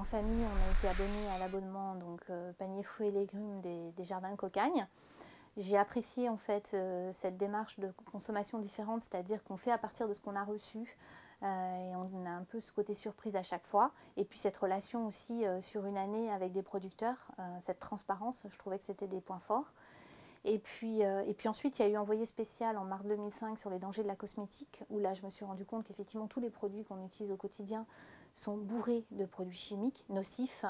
En famille, on a été abonnés à l'abonnement panier fruits et légumes des Jardins de Cocagne. J'ai apprécié en fait cette démarche de consommation différente, c'est-à-dire qu'on fait à partir de ce qu'on a reçu et on a un peu ce côté surprise à chaque fois. Et puis cette relation aussi sur une année avec des producteurs, cette transparence, je trouvais que c'était des points forts. Et puis ensuite, il y a eu Envoyé spécial en mars 2005 sur les dangers de la cosmétique, où là je me suis rendu compte qu'effectivement tous les produits qu'on utilise au quotidien sont bourrés de produits chimiques nocifs.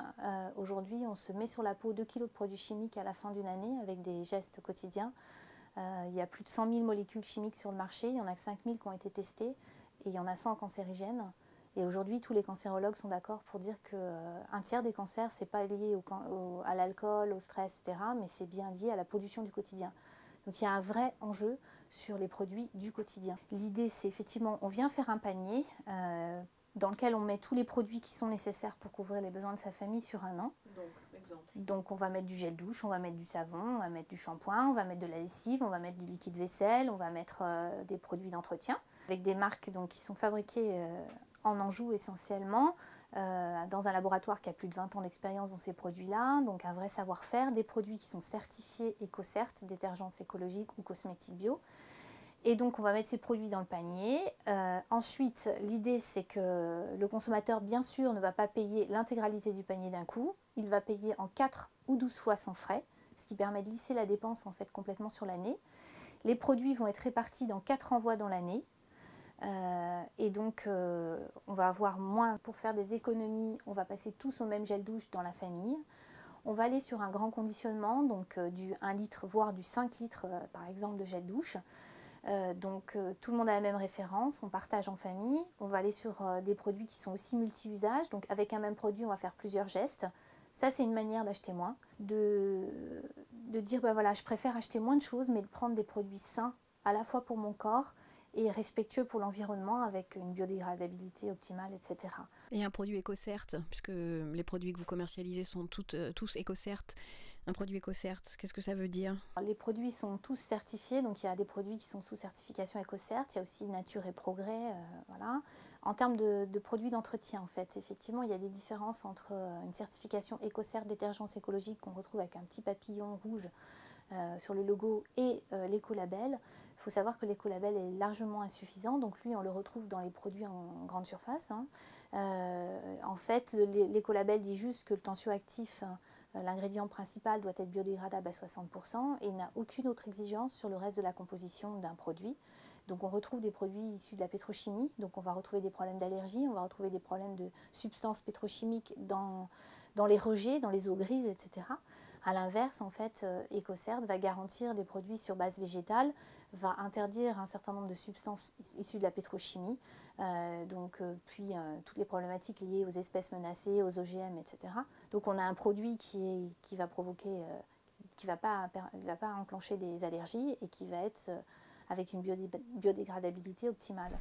Aujourd'hui, on se met sur la peau 2 kg de produits chimiques à la fin d'une année avec des gestes quotidiens. Il y a plus de 100 000 molécules chimiques sur le marché, il n'y en a que 5 000 qui ont été testées et il y en a 100 cancérigènes. Et aujourd'hui, tous les cancérologues sont d'accord pour dire qu'un tiers des cancers, ce n'est pas lié à l'alcool, au stress, etc., mais c'est bien lié à la pollution du quotidien. Donc il y a un vrai enjeu sur les produits du quotidien. L'idée, c'est effectivement, on vient faire un panier dans lequel on met tous les produits qui sont nécessaires pour couvrir les besoins de sa famille sur un an. Donc, exemple. Donc on va mettre du gel douche, on va mettre du savon, on va mettre du shampoing, on va mettre de la lessive, on va mettre du liquide vaisselle, on va mettre des produits d'entretien avec des marques qui sont fabriquées en Anjou essentiellement, dans un laboratoire qui a plus de 20 ans d'expérience dans ces produits-là, donc un vrai savoir-faire, des produits qui sont certifiés EcoCert, détergents écologiques ou cosmétiques bio. Et donc on va mettre ces produits dans le panier. Ensuite, l'idée c'est que le consommateur, bien sûr, ne va pas payer l'intégralité du panier d'un coup. Il va payer en 4 ou 12 fois sans frais, ce qui permet de lisser la dépense en fait complètement sur l'année. Les produits vont être répartis dans 4 envois dans l'année. Et donc on va avoir moins pour faire des économies. On va passer tous au même gel douche dans la famille. On va aller sur un grand conditionnement, donc du 1 litre voire du 5 litres par exemple de gel douche. Tout le monde a la même référence, on partage en famille, on va aller sur des produits qui sont aussi multi-usages, donc avec un même produit on va faire plusieurs gestes. Ça c'est une manière d'acheter moins, de dire ben voilà, je préfère acheter moins de choses mais de prendre des produits sains à la fois pour mon corps et respectueux pour l'environnement avec une biodégradabilité optimale, etc. Et un produit EcoCert, puisque les produits que vous commercialisez sont tous EcoCert. Un produit EcoCert, qu'est-ce que ça veut dire? Les produits sont tous certifiés, donc il y a des produits qui sont sous certification EcoCert, il y a aussi Nature et Progrès, voilà. En termes de produits d'entretien, en fait, effectivement, il y a des différences entre une certification EcoCert détergence écologique qu'on retrouve avec un petit papillon rouge sur le logo et l'écolabel. Il faut savoir que l'écolabel est largement insuffisant, donc lui on le retrouve dans les produits en grande surface. En fait, l'écolabel dit juste que le tensioactif, l'ingrédient principal doit être biodégradable à 60% et il n'a aucune autre exigence sur le reste de la composition d'un produit. Donc on retrouve des produits issus de la pétrochimie, donc on va retrouver des problèmes d'allergie, on va retrouver des problèmes de substances pétrochimiques dans les rejets, dans les eaux grises, etc. A l'inverse, en fait, EcoCert va garantir des produits sur base végétale, va interdire un certain nombre de substances issues de la pétrochimie, puis toutes les problématiques liées aux espèces menacées, aux OGM, etc. Donc on a un produit qui va provoquer, qui va pas enclencher des allergies et qui va être avec une biodégradabilité optimale.